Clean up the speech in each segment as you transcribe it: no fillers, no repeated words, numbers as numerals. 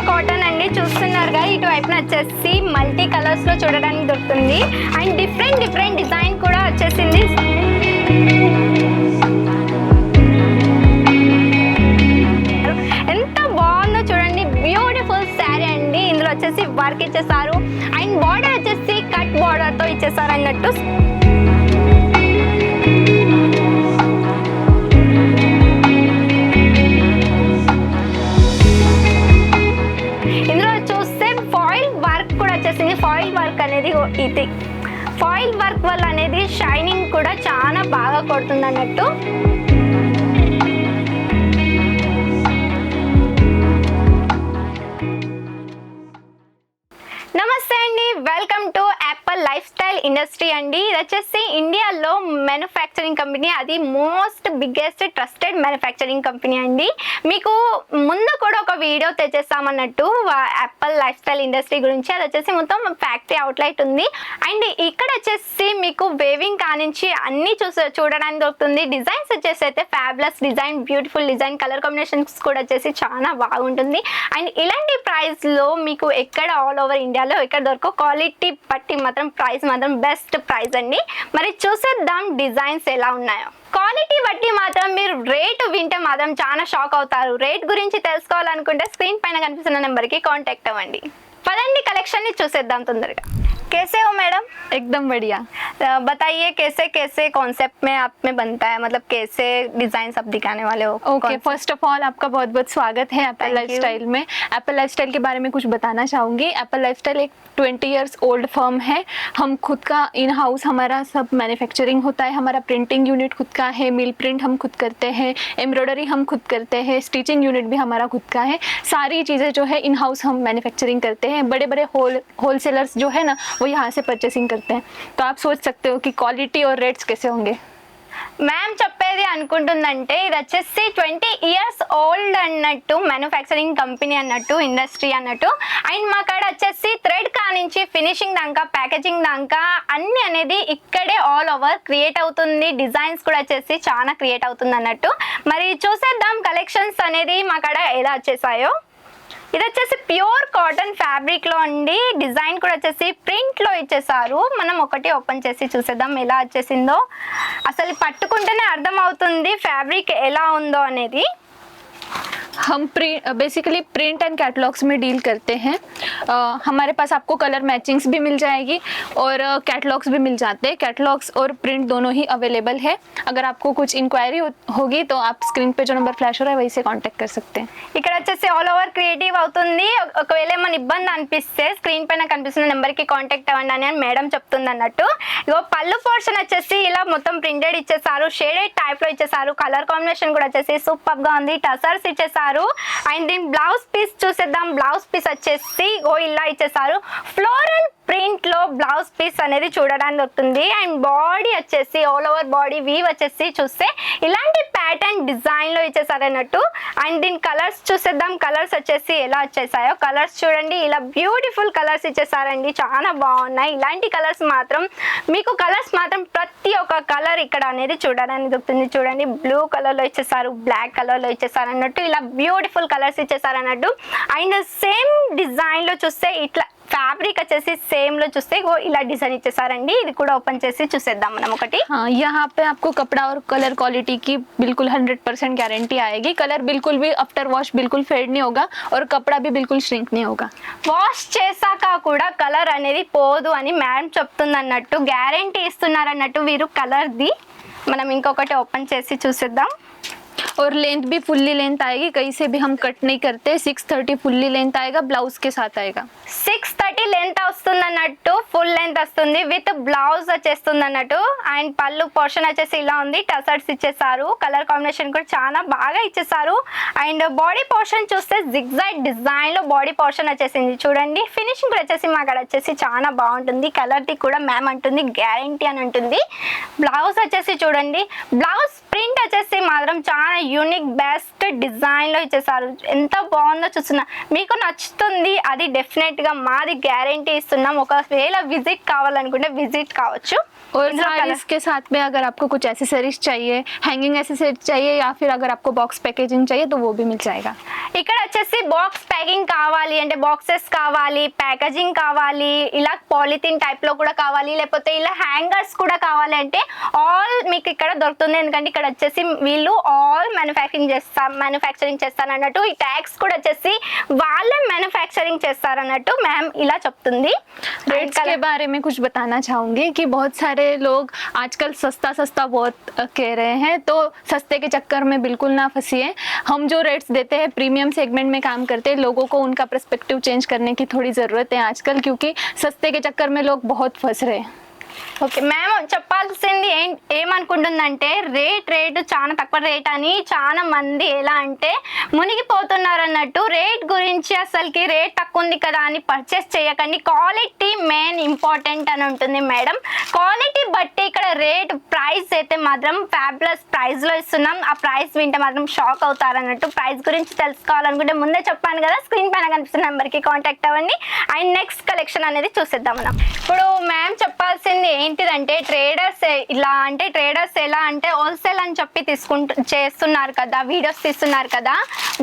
Cotton అండి, చూస్తున్నారుగా ఇటువైపున వచ్చేసి మల్టీ కలర్స్ లో చూడడానికి దొరుకుతుంది. అండ్ డిఫరెంట్ డిజైన్ కూడా వచ్చేసింది. ఎంత బాగుందో చూడండి, బ్యూటిఫుల్ శారీ అండి. ఇందులో వచ్చేసి వర్క్ ఇచ్చేసారు అండ్ బార్డర్ వచ్చేసి కట్ బార్డర్ తో ఇచ్చేసారు అన్నట్టు. ఫాయిల్ వర్క్ అనేది ఇది ఫాయిల్ వర్క్ వల్ల అనేది షైనింగ్ కూడా చాలా బాగా కొడుతుంది అన్నట్టు. నమస్తే అండి, welcome to Apple lifestyle industry అండి. ఇది వచ్చేసి ఇండియాలో మ్యానుఫ్యాక్చరింగ్ కంపెనీ, అది most biggest trusted manufacturing company అండి. మీకు ముందు కూడా ఒక వీడియో తెచ్చేస్తామన్నట్టు యాపిల్ లైఫ్ స్టైల్ ఇండస్ట్రీ గురించి. అది వచ్చేసి మొత్తం ఫ్యాక్టరీ అవుట్లైట్ ఉంది. అండ్ ఇక్కడ వచ్చేసి మీకు వేవింగ్ కానించి అన్ని చూడడానికి దొరుకుతుంది. డిజైన్స్ వచ్చేసి అయితే fabulous design, beautiful design, colour combinations కూడా వచ్చేసి చాలా బాగుంటుంది. అండ్ ఇలాంటి ప్రైస్లో మీకు ఎక్కడ ఆల్ ఓవర్ ఇండియాలో ఎక్కడ దొరకో, క్వాలిటీ బట్టి మాత్రం ప్రైస్ మాత్రం బెస్ట్ ప్రైస్ అండి. మరి చూసేద్దాం డిజైన్స్ ఎలా ఉన్నాయో. క్వాలిటీ బట్టి మాత్రం మీరు రేటు వింటే మాత్రం చాలా షాక్ అవుతారు. రేట్ గురించి తెలుసుకోవాలనుకుంటే స్క్రీన్ పైన కనిపిస్తున్న నెంబర్కి కాంటాక్ట్ అవ్వండి. పదండి కలెక్షన్ ని చూసేద్దాం తొందరగా. कैसे हो मैडम? एकदम बढ़िया। बताइए कैसे कैसे कॉन्सेप्ट में आप में बनता है, मतलब कैसे डिजाइन सब दिखाने वाले हो? ओके, फर्स्ट ऑफ ऑल आपका बहुत बहुत स्वागत है एप्पल लाइफस्टाइल में। एप्पल लाइफस्टाइल के बारे में कुछ बताना चाहूँगी। एप्पल लाइफस्टाइल एक 20 इयर्स ओल्ड फर्म है। हम खुद का इन हाउस हमारा सब मैन्युफैक्चरिंग होता है। हमारा प्रिंटिंग यूनिट खुद का है, मिल प्रिंट हम खुद करते हैं, एम्ब्रॉयडरी हम खुद करते हैं, स्टिचिंग यूनिट भी हमारा खुद का है। सारी चीज़ें जो है इन हाउस हम मैन्युफैक्चरिंग करते हैं। बड़े बड़े होलसेलर्स जो है ना वो यहाँ से परचेसिंग करते हैं। तो आप सोच सकते हो कि क्वालिटी और रेट्स कैसे होंगे। మ్యామ్ చెప్పేది అనుకుంటుందంటే ఇది వచ్చేసి 20 ఇయర్స్ ఓల్డ్ అన్నట్టు, మ్యానుఫ్యాక్చరింగ్ కంపెనీ అన్నట్టు, ఇండస్ట్రీ అన్నట్టు. అండ్ మా కాడ వచ్చేసి థ్రెడ్ కానించి ఫినిషింగ్ దాకా, ప్యాకేజింగ్ దాకా అన్ని అనేది ఇక్కడే ఆల్ ఓవర్ క్రియేట్ అవుతుంది. డిజైన్స్ కూడా వచ్చేసి చాలా క్రియేట్ అవుతుంది అన్నట్టు. మరి చూసేద్దాం కలెక్షన్స్ అనేది మా కాడ ఎలా వచ్చేసాయో. ఇది వచ్చేసి ప్యూర్ కాటన్ ఫ్యాబ్రిక్ లో అండి. డిజైన్ కూడా వచ్చేసి ప్రింట్ లో ఇచ్చేసారు. మనం ఒకటి ఓపెన్ చేసి చూసేద్దాం ఎలా వచ్చేసిందో. అసలు పట్టుకుంటేనే అర్థం అవుతుంది ఫ్యాబ్రిక్ ఎలా ఉందో అనేది. हम बेसिकली प्रिंट एंड कैटलॉग्स में डील करते हैं। हमारे पास आपको कलर मैचिंग्स भी मिल जाएगी और कैटलॉग्स भी मिल जाते हैं। कैटलॉग्स और प्रिंट दोनों ही अवेलेबल है। अगर आपको कुछ इंक्वायरी होगी तो आप स्क्रीन पे जो नंबर फ्लैश हो रहा है वहीं से कांटेक्ट कर सकते हैं। ఇక్కడ వచ్చేసి ఆల్ ఓవర్ క్రియేటివ్ అవుతుంది. ఒకవేళ ఏమైనా ఇబ్బంది అనిపిస్తే స్క్రీన్ పైన కనిపిస్తున్న నెంబర్కి కాంటాక్ట్ అవ్వండి అని మేడం చెప్తుంది అన్నట్టు. ఇగో పళ్ళు పోర్షన్ వచ్చేసి ఇలా మొత్తం ప్రింటెడ్ ఇచ్చేసారు, షేడెడ్ టైప్ లో ఇచ్చేసారు. కలర్ కాంబినేషన్ కూడా వచ్చేసి సూపర్ గా ఉంది. టసర్స్ ఇచ్చేసారు. అండ్ దీని బ్లౌజ్ పీస్ చూసేద్దాం. బ్లౌజ్ పీస్ వచ్చేసి ఇలా ఇచ్చేసారు. ఫ్లోరల్ ప్రింట్ లో బ్లౌజ్ పీస్ అనేది చూడడానికి దొరుకుతుంది. అండ్ బాడీ వచ్చేసి ఆల్ ఓవర్ బాడీ వీవ్ వచ్చేసి చూస్తే ఇలాంటి ప్యాటర్న్ డిజైన్ లో ఇచ్చేసారు అన్నట్టు. అండ్ దీని కలర్స్ చూసేద్దాం. కలర్స్ వచ్చేసి ఎలా వచ్చేసాయో. కలర్స్ చూడండి, ఇలా బ్యూటిఫుల్ కలర్స్ ఇచ్చేసారండి, చాలా బాగున్నాయి. ఇలాంటి కలర్స్ మాత్రం మీకు ప్రతి ఒక్క కలర్ ఇక్కడ అనేది చూడడానికి దొరుకుతుంది. చూడండి, బ్లూ కలర్ లో ఇచ్చేసారు, బ్లాక్ కలర్ లో ఇచ్చేసారు అన్నట్టు. ఇలా బ్యూటిఫుల్ కలర్స్ ఇచ్చేసారు అన్నట్టు. అండ్ సేమ్ డిజైన్ లో చూస్తే ఇట్లా ఫ్యాబ్రిక్ వచ్చేసి సేమ్ లో చూస్తే ఇలా డిజైన్ ఇచ్చేసారండి. ఇది కూడా ఓపెన్ చేసి చూసేద్దాం మనం ఒకటి. यहाँ पे आपको कपड़ा और कलर क्वालिटी की बिल्कुल 100% गारंटी आएगी। कलर बिल्कुल भी आफ्टर वॉश बिल्कुल फेड नहीं होगा और कपड़ा भी बिल्कुल श्रिंक नहीं होगा। వాష్ చేశాక కూడా కలర్ అనేది పోదు అని మేడం చెప్తుంది అన్నట్టు, గ్యారంటీ ఇస్తున్నారు అన్నట్టు వీరు కలర్ది. మనం ఇంకొకటి ఓపెన్ చేసి చూసేద్దాం. और लेंथ भी फुल्ली लेंथ आएगी, कहीं से भी हम कट नहीं करते। 630 फुल्ली लेंथ आएगा, ब्लाउज के साथ आएगा। 630 లెంత్ వస్తుంది అన్నట్టు, ఫుల్ లెంత్ వస్తుంది విత్ బ్లౌజ్ వచ్చేస్తుంది అన్నట్టు. అండ్ పళ్ళు పోర్షన్ వచ్చేసి ఇలా ఉంది, టసర్స్ ఇచ్చేసారు. కలర్ కాంబినేషన్ కూడా చాలా బాగా ఇచ్చేసారు. అండ్ బాడీ పోర్షన్ చూస్తే జిగ్జాగ్ డిజైన్ లో బాడీ పోర్షన్ వచ్చేసింది. చూడండి, ఫినిషింగ్ కూడా వచ్చేసి మాకు వచ్చేసి చాలా బాగుంటుంది. కలర్ది కూడా మ్యామ్ అంటుంది గ్యారంటీ అని అంటుంది. బ్లౌజ్ వచ్చేసి చూడండి, బ్లౌజ్ ప్రింట్ వచ్చేసి మాత్రం చాలా యూనిక్ బెస్ట్ డిజైన్ లో ఇచ్చేసారు. ఎంత బాగుందో చూస్తున్నా, మీకు నచ్చుతుంది. అది డెఫినెట్ గా మాది గ్యారంటీ ఇస్తున్నాం. ఒకవేళ విజిట్ కావాలనుకుంటే విజిట్ కావచ్చు. और साड़ीज के साथ में अगर आपको कुछ एसेसरीज चाहिए, हैंगिंग एसेसरीज चाहिए या फिर अगर आपको बॉक्स पैकेजिंग चाहिए तो वो भी मिल जाएगा। ఇక్కడ వచ్చేసి బాక్స్ బ్యాగింగ్ కావాలి అంటే బాక్సెస్ కావాలి, ప్యాకేజింగ్ కావాలి, ఇలా పాలిథిన్ టైప్లో కూడా కావాలి, లేకపోతే ఇలా హ్యాంగర్స్ కూడా కావాలి అంటే ఆల్ మీకు ఇక్కడ దొరుకుతుంది. ఎందుకంటే ఇక్కడ వచ్చేసి వీళ్ళు ఆల్ మ్యానుఫ్యాక్చరింగ్ చేస్తారు అన్నట్టు. ఈ ట్యాగ్స్ కూడా వచ్చేసి వాళ్ళే మ్యానుఫ్యాక్చరింగ్ చేస్తారు అన్నట్టు మ్యామ్ ఇలా చెప్తుంది. रेट्स के बारे में कुछ बताना चाहूँगी कि बहुत सारे लोग आजकल सस्ता सस्ता बहुत कह रहे हैं, तो सस्ते के चक्कर में बिल्कुल ना फंसिए. हम जो रेट्स देते हैं प्रीमियम सेगमेंट में काम करते हैं, लोगों को उनका पर्सपेक्टिव चेंज करने की थोड़ी ज़रूरत है आजकल, क्योंकि सस्ते के चक्कर में लोग बहुत फंस रहे हैं. ఓకే మ్యామ్ చెప్పాల్సింది ఏమనుకుంటుందంటే రేట్ చాలా తక్కువ రేట్ అని చాలా మంది ఎలా అంటే మునిగిపోతున్నారు అన్నట్టు. రేట్ గురించి అసలుకి రేట్ తక్కువ ఉంది కదా అని పర్చేస్ చేయకండి, క్వాలిటీ మెయిన్ ఇంపార్టెంట్ అని ఉంటుంది మేడం. క్వాలిటీ బట్టి ఇక్కడ రేట్ ప్రైస్ అయితే మాత్రం ఫ్యాబులస్ ప్రైస్లో ఇస్తున్నాం. ఆ ప్రైస్ వింటే మాత్రం షాక్ అవుతారు అన్నట్టు. ప్రైస్ గురించి తెలుసుకోవాలనుకుంటే ముందే చెప్పాను కదా, స్క్రీన్ పైన కనిపిస్తున్న నెంబర్కి కాంటాక్ట్ అవ్వండి. అండ్ నెక్స్ట్ కలెక్షన్ అనేది చూసేద్దాం మనం. ఇప్పుడు మ్యామ్ చెప్పాల్సింది ఏంటిదంటే ట్రేడర్స్ ఎలా అంటే హోల్సేల్ అని చెప్పి చేస్తున్నారు కదా, వీడియోస్ తీస్తున్నారు కదా,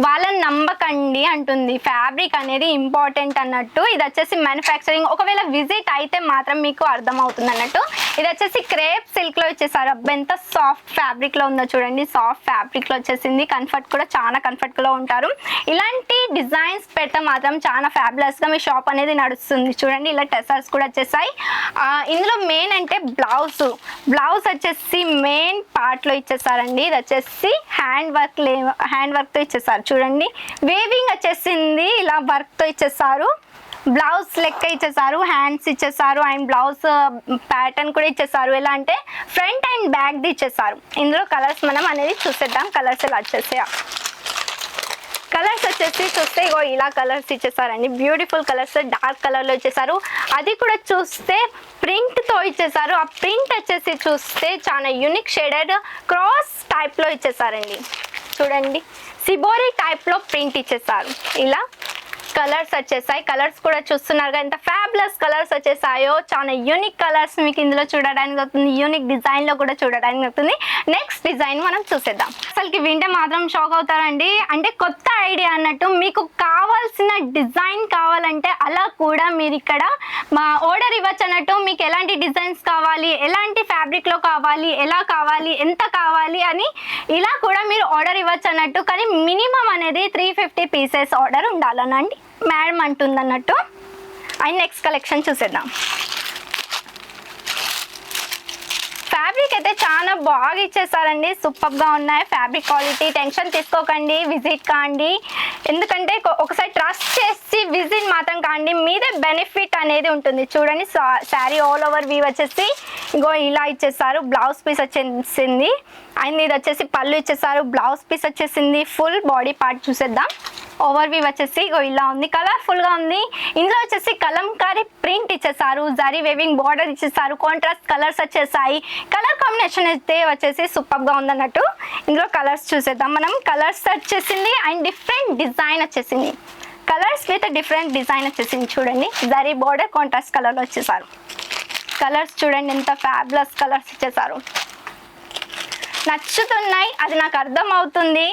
వాళ్ళని నమ్మకండి అంటుంది. ఫ్యాబ్రిక్ అనేది ఇంపార్టెంట్ అన్నట్టు. ఇది వచ్చేసి మ్యానుఫ్యాక్చరింగ్ ఒకవేళ విజిట్ అయితే మాత్రం మీకు అర్థమవుతుంది అన్నట్టు. ఇది వచ్చేసి క్రేప్ సిల్క్లో ఇచ్చేసారు. అబ్బా ఎంత సాఫ్ట్ ఫ్యాబ్రిక్లో ఉందో చూడండి, సాఫ్ట్ ఫ్యాబ్రిక్లో వచ్చేసింది. కంఫర్ట్ కూడా చాలా కంఫర్ట్గా ఉంటారు. ఇలాంటి డిజైన్స్ పెడితే మాత్రం చాలా ఫ్యాబులస్గా మీ షాప్ అనేది నడుస్తుంది. చూడండి ఇలా టెసర్స్ కూడా వచ్చేసాయి. ఇందులో మెయిన్ అంటే బ్లౌజ్ వచ్చేసి మెయిన్ పార్ట్లో ఇచ్చేసారండి. ఇది వచ్చేసి హ్యాండ్ వర్క్తో ఇచ్చేసారు. చూడండి వేవింగ్ వచ్చేసింది, ఇలా వర్క్తో ఇచ్చేసారు. బ్లౌజ్ లెక్క ఇచ్చేసారు, హ్యాండ్స్ ఇచ్చేసారు, అండ్ బ్లౌజ్ ప్యాటర్న్ కూడా ఇచ్చేసారు. ఎలా అంటే ఫ్రంట్ అండ్ బ్యాక్ది ఇచ్చేసారు. ఇందులో కలర్స్ మనం అనేది చూసేద్దాం. కలర్స్ ఇలా వచ్చేసాయి. కలర్స్ వచ్చేసి చూస్తే ఇగో ఇలా కలర్స్ ఇచ్చేసారండి. బ్యూటిఫుల్ కలర్స్ డార్క్ కలర్లో ఇచ్చేసారు. అది కూడా చూస్తే ప్రింట్తో ఇచ్చేసారు. ఆ ప్రింట్ వచ్చేసి చూస్తే చాలా యూనిక్ షేడెడ్ క్రాస్ టైప్లో ఇచ్చేసారండి. చూడండి సిబోరి టైప్లో ప్రింట్ ఇచ్చేసారు. ఇలా కలర్స్ వచ్చేసాయి. కలర్స్ కూడా చూస్తున్నారుగా ఎంత ఫ్యాబులస్ కలర్స్ వచ్చేసాయో. చాలా యూనిక్ కలర్స్ మీకు ఇందులో చూడడానికి అవుతుంది, యూనిక్ డిజైన్లో కూడా చూడడానికి అవుతుంది. నెక్స్ట్ డిజైన్ మనం చూసేద్దాం. అసలుకి వింటే మాత్రం షాక్ అవుతారండి. అంటే కొత్త ఐడియా అన్నట్టు. మీకు కావాల్సిన డిజైన్ కావాలంటే అలా కూడా మీరు ఇక్కడ మా ఆర్డర్ ఇవ్వచ్చు అన్నట్టు. మీకు ఎలాంటి డిజైన్స్ కావాలి, ఎలాంటి ఫ్యాబ్రిక్లో కావాలి, ఎలా కావాలి, ఎంత కావాలి అని ఇలా కూడా మీరు ఆర్డర్ ఇవ్వచ్చు అన్నట్టు. కానీ మినిమం అనేది 350 పీసెస్ ఆర్డర్ ఉండాలనండి మేడం అంటుంది అన్నట్టు. అండ్ నెక్స్ట్ కలెక్షన్ చూసేద్దాం. ఫ్యాబ్రిక్ అయితే చాలా బాగా ఇచ్చేసారండి, సూపర్గా ఉన్నాయి. ఫ్యాబ్రిక్ క్వాలిటీ టెన్షన్ తీసుకోకండి, విజిట్ కాండి. ఎందుకంటే ఒకసారి ట్రస్ట్ చేసి విజిట్ మాత్రం కాండి, మీదే బెనిఫిట్ అనేది ఉంటుంది. చూడండి శారీ ఆల్ ఓవర్ వీ వచ్చేసి ఇంకో ఇలా ఇచ్చేసారు. బ్లౌజ్ పీస్ వచ్చేసింది. అండ్ ఇది వచ్చేసి పళ్ళు ఇచ్చేసారు, బ్లౌజ్ పీస్ వచ్చేసింది. ఫుల్ బాడీ పార్ట్ చూసేద్దాం. ఓవర్ వ్యూ వచ్చేసి ఇలా ఉంది, కలర్ఫుల్గా ఉంది. ఇందులో వచ్చేసి కలంకారీ ప్రింట్ ఇచ్చేసారు, జరీ వేవింగ్ బార్డర్ ఇచ్చేసారు, కాంట్రాస్ట్ కలర్స్ వచ్చేసాయి. కలర్ కాంబినేషన్ అయితే వచ్చేసి సూపర్గా ఉందన్నట్టు. ఇందులో కలర్స్ చూసేద్దాం మనం. కలర్స్ వచ్చేసింది అండ్ డిఫరెంట్ డిజైన్ వచ్చేసింది. కలర్స్ విత్ డిఫరెంట్ డిజైన్ వచ్చేసింది. చూడండి జరీ బార్డర్ కాంట్రాస్ట్ కలర్లో వచ్చేసారు. కలర్స్ చూడండి ఎంత ఫ్యాబులస్ కలర్స్ ఇచ్చేసారు. నచ్చుతున్నాయి, అది నాకు అర్థం అవుతుంది.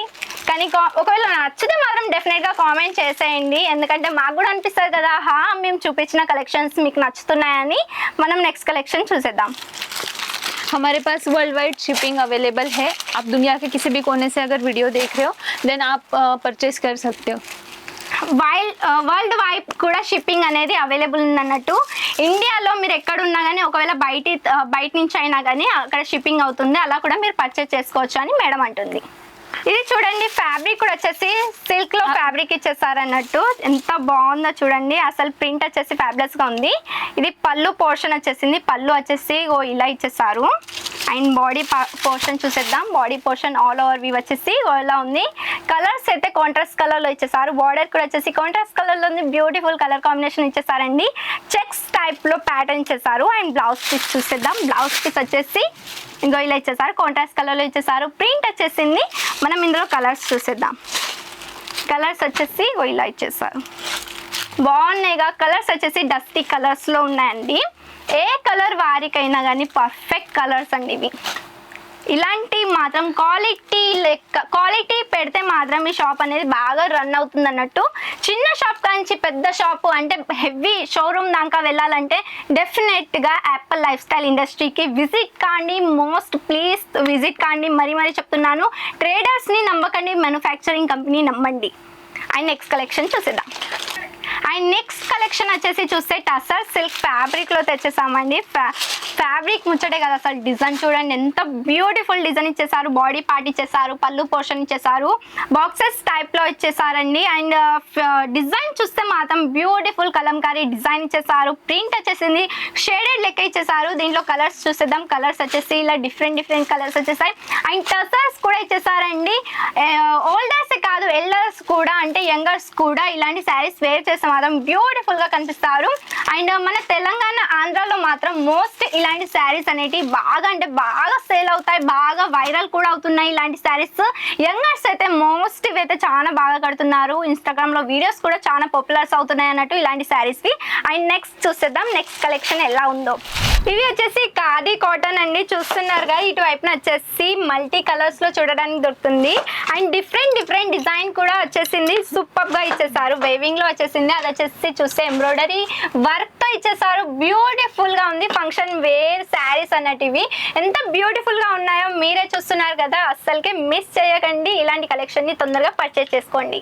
కానీ ఒకవేళ నచ్చితే మాత్రం డెఫినెట్గా కామెంట్ చేసేయండి. ఎందుకంటే మాకు కూడా అనిపిస్తుంది కదా, మేము చూపించిన కలెక్షన్స్ మీకు నచ్చుతున్నాయని. మనం నెక్స్ట్ కలెక్షన్ చూసేద్దాం. हमारे पास वर्ल्ड वाइड शिपिंग अवेलेबल है. आप दुनिया के किसी भी कोने से अगर वीडियो देख रहे हो देन आप परचेज कर सकते हो. వరల్డ్ వైడ్ కూడా షిప్పింగ్ అనేది అవైలబుల్ ఉందన్నట్టు. ఇండియాలో మీరు ఎక్కడున్నా కానీ ఒకవేళ బయట నుంచి అయినా కానీ అక్కడ షిప్పింగ్ అవుతుంది, అలా కూడా మీరు పర్చేస్ చేసుకోవచ్చు అని మేడం అంటుంది. ఇది చూడండి ఫ్యాబ్రిక్ కూడా వచ్చేసి సిల్క్లో ఫ్యాబ్రిక్ ఇచ్చేసారు అన్నట్టు. ఎంత బాగుందో చూడండి. అసలు ప్రింట్ వచ్చేసి ఫ్యాబ్లెస్గా ఉంది. ఇది పళ్ళు పోర్షన్ వచ్చేసింది. పళ్ళు వచ్చేసి ఇలా ఇచ్చేసారు. అండ్ బాడీ పోర్షన్ చూసేద్దాం. Body portion all over view వచ్చేసి ఇలా ఉంది. కలర్స్ అయితే కాంట్రాస్ట్ కలర్లో ఇచ్చేసారు. బార్డర్ కూడా వచ్చేసి కాంట్రాస్ట్ కలర్లో ఉంది. బ్యూటిఫుల్ కలర్ కాంబినేషన్ ఇచ్చేసారండి. చెక్స్ టైప్లో ప్యాటర్న్ ఇచ్చేసారు. అండ్ బ్లౌజ్ పీస్ చూసేద్దాం. బ్లౌజ్ పీస్ వచ్చేసి ఇంకో ఇలా ఇచ్చేసారు, కాంట్రాస్ట్ కలర్లో ఇచ్చేసారు. ప్రింట్ వచ్చేసింది. మనం ఇందులో కలర్స్ చూసేద్దాం. కలర్స్ వచ్చేసి ఇలా ఇచ్చేసారు. బాగున్నాయిగా. కలర్స్ వచ్చేసి డస్టీ కలర్స్లో ఉన్నాయండి. ఏ కలర్ వారికైనా కానీ పర్ఫెక్ట్ కలర్స్ అండి ఇవి. ఇలాంటి మాత్రం క్వాలిటీ పెడితే మాత్రం ఈ షాప్ అనేది బాగా రన్ అవుతుంది అన్నట్టు. చిన్న షాప్ నుంచి పెద్ద షాప్ అంటే హెవీ షోరూమ్ దాకా వెళ్ళాలంటే డెఫినెట్గా యాపిల్ లైఫ్ స్టైల్ ఇండస్ట్రీకి విజిట్ కాండి. మోస్ట్ ప్లీజ్ విజిట్ కాండి. మరీ చెప్తున్నాను, ట్రేడర్స్ని నమ్మకండి, మ్యానుఫ్యాక్చరింగ్ కంపెనీ నమ్మండి. అండ్ నెక్స్ట్ కలెక్షన్ చూసేద్దాం. అండ్ నెక్స్ట్ కలెక్షన్ వచ్చేసి చూస్తే టసర్ సిల్క్ ఫ్యాబ్రిక్లో తెచ్చేసామండి. ఫ్యాబ్రిక్ ముచ్చటే కదా అసలు. డిజైన్ చూడండి ఎంత బ్యూటిఫుల్ డిజైన్ ఇచ్చేసారు. బాడీ పార్ట్ ఇచ్చేసారు, పళ్ళు పోర్షన్ ఇచ్చేసారు, బాక్సెస్ టైప్లో ఇచ్చేసారండి. అండ్ డిజైన్ చూస్తే మాత్రం బ్యూటిఫుల్ కలంకారీ డిజైన్ ఇచ్చేసారు. ప్రింట్ వచ్చేసింది షేడెడ్ లెక్క ఇచ్చేసారు. దీంట్లో కలర్స్ చూసేద్దాం. కలర్స్ వచ్చేసి ఇలా డిఫరెంట్ కలర్స్ వచ్చేసాయి. అండ్ టసర్స్ కూడా ఇచ్చేసారండి. ఓల్డర్స్ కాదు, ఎల్డర్స్ కూడా అంటే యంగర్స్ కూడా ఇలాంటి శారీస్ వేర్ చేస్తే మాత్రం బ్యూటిఫుల్ గా కనిపిస్తారు. అండ్ మన తెలంగాణ ఆంధ్రాలో మాత్రం మోస్ట్ ఇలాంటి శారీస్ అనేవి బాగా అంటే బాగా సేల్ అవుతాయి, బాగా వైరల్ కూడా అవుతున్నాయి ఇలాంటి శారీస్. యంగర్స్ అయితే మోస్ట్ ఇవైతే చాలా బాగా కడుతున్నారు. ఇన్స్టాగ్రామ్ లో వీడియోస్ కూడా చాలా పాపులర్స్ అవుతున్నాయి అన్నట్టు ఇలాంటి శారీస్ కి. అండ్ నెక్స్ట్ చూసేద్దాం నెక్స్ట్ కలెక్షన్ ఎలా ఉందో. ఇవి వచ్చేసి ఖాదీ కాటన్ అండి. చూస్తున్నారుగా ఇటువైపున వచ్చేసి మల్టీ కలర్స్ లో చూడడానికి దొరుకుతుంది. అండ్ డిఫరెంట్ డిజైన్ కూడా వచ్చేసింది. సూపర్ గా ఇచ్చేసారు. వేవింగ్ లో వచ్చేసింది. అది వచ్చేసి చూస్తే ఎంబ్రాయిడరీ వర్క్ తో ఇచ్చేసారు. బ్యూటిఫుల్ గా ఉంది. ఫంక్షన్ వేర్ శారీస్ అన్నటివి ఎంత బ్యూటిఫుల్ గా ఉన్నాయో మీరే చూస్తున్నారు కదా. అస్సలకే మిస్ చేయకండి. ఇలాంటి కలెక్షన్ ని తొందరగా పర్చేస్ చేసుకోండి.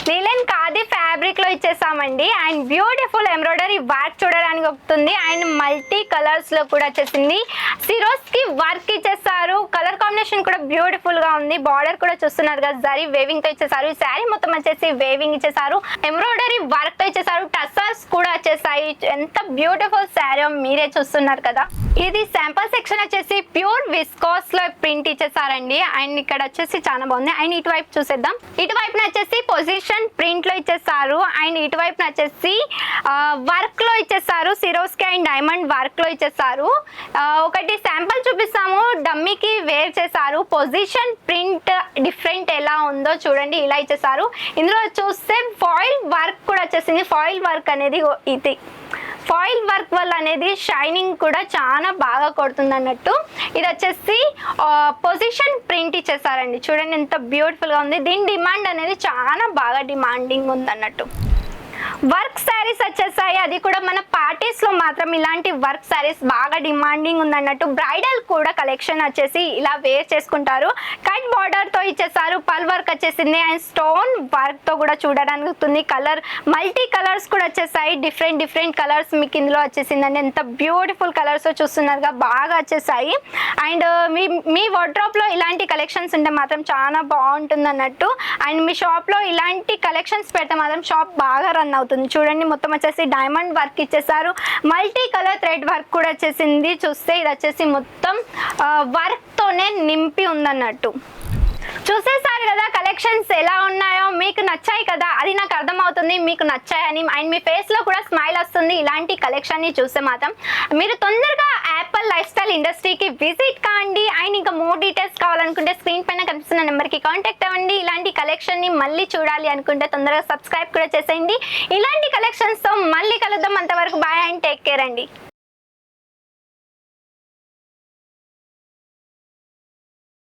లీలెన్ ఖాదీ ఫ్యాబ్రిక్ లో ఇచ్చేసామండి. అండ్ బ్యూటిఫుల్ ఎంబ్రాయిడరీ వర్క్ చూడడానికి వస్తుంది. అండ్ మల్టీ కలర్స్ లో కూడా వచ్చేసింది. సిరోస్ కి వర్క్ ఇచ్చేసారు. కలర్ కాంబినేషన్ కూడా బ్యూటిఫుల్ గా ఉంది. బార్డర్ కూడా చూస్తున్నారు కదా, జరీ వేవింగ్ తో ఇచ్చేసారు. ఈ శారీ మొత్తం వచ్చేసి వేవింగ్ ఇచ్చేసారు. ఎంబ్రాయిడరీ వర్క్ తో ఇచ్చేసారు. టసర్స్ కూడా వచ్చేసాయి. ఎంత బ్యూటిఫుల్ శారీ మీరే చూస్తున్నారు కదా. ఇది శాంపుల్ సెక్షన్ వచ్చేసి ప్యూర్ విస్కాస్ లో ప్రింట్ ఇచ్చేసారండి. అండ్ ఇక్కడ వచ్చేసి చాలా బాగుంది. అండ్ ఇటువైపు చూసేద్దాం. ఇటువైపున వచ్చేసి పొజిషన్ ప్రింట్ లో ఇచ్చేసారు. అండ్ ఇటువైపున వచ్చేసి వర్క్ లో ఇచ్చేసారు. సిరోస్ కి అండ్ డైమండ్ వర్క్ లో ఇచ్చేసారు. ఒకటి శాంపుల్ చూపిస్తాము, డమ్మీకి వేర్ చేశారు. పొజిషన్ ప్రింట్ డిఫరెంట్ ఎలా ఉందో చూడండి. ఇలా ఇచ్చేసారు. ఇందులో చూస్తే ఫాయిల్ వర్క్ కూడా వచ్చేసింది. ఫాయిల్ వర్క్ అనేది ఇది ఫాయిల్ వర్క్ వల్ల అనేది షైనింగ్ కూడా చాలా బాగా కొడుతుంది అన్నట్టు. ఇది వచ్చేసి పొజిషన్ ప్రింట్ ఇచ్చేసారండి. చూడండి ఎంత బ్యూటిఫుల్ గా ఉంది. దీని డిమాండ్ అనేది చాలా బాగా డిమాండింగ్ ఉంది అన్నట్టు. వర్క్ శారీస్ వచ్చేసాయి. అది కూడా మన పార్టీస్ లో మాత్రం ఇలాంటి వర్క్ శారీస్ బాగా డిమాండింగ్ ఉందన్నట్టు. బ్రైడల్ కూడా కలెక్షన్ వచ్చేసి ఇలా వేర్ చేసుకుంటారు. కట్ బార్డర్ తో ఇచ్చేసారు. పల్ వర్క్ వచ్చేసింది. అండ్ స్టోన్ వర్క్ తో కూడా చూడడానికి వస్తుంది. కలర్ మల్టీ కలర్స్ కూడా వచ్చేసాయి. డిఫరెంట్ కలర్స్ మీకు ఇందులో వచ్చేసిందండి. ఎంత బ్యూటిఫుల్ కలర్స్ చూస్తున్నారుగా, బాగా వచ్చేసాయి. అండ్ మీ వార్డ్రోబ్ లో ఇలాంటి కలెక్షన్స్ ఉంటే మాత్రం చాలా బాగుంటుంది అన్నట్టు. అండ్ మీ షాప్ లో ఇలాంటి కలెక్షన్స్ పెడితే మాత్రం షాప్ బాగా రన్ అవుతుంది. చూడండి మొత్తం వచ్చేసి డైమండ్ వర్క్ ఇచ్చేసారు. మల్టీ కలర్ థ్రెడ్ వర్క్ కూడా వచ్చేసింది. చూస్తే ఇది వచ్చేసి మొత్తం వర్క్ తోనే నింపి ఉందన్నట్టు. చూసేసారు కదా కలెక్షన్స్ ఎలా ఉన్నాయో. మీకు నచ్చాయి కదా, అది నాకు అర్థమవుతుంది మీకు నచ్చాయని. అండ్ మీ ఫేస్ లో కూడా స్మైల్ వస్తుంది ఇలాంటి కలెక్షన్ ని చూస్తే మాత్రం. మీరు తొందరగా యాపిల్ లైఫ్ స్టైల్ ఇండస్ట్రీకి విజిట్ కాండి. అండ్ ఇంకా మోర్ డీటెయిల్స్ కావాలనుకుంటే స్క్రీన్ పైన కనిపిస్తున్న నెంబర్కి కాంటాక్ట్ అవ్వండి. ఇలాంటి కలెక్షన్ ని మళ్ళీ చూడాలి అనుకుంటే తొందరగా సబ్స్క్రైబ్ కూడా చేసేయండి. ఇలాంటి కలెక్షన్స్ తో మళ్ళీ కలుద్దాం. అంతవరకు బాయ్ అండ్ టేక్ కేర్ అండి.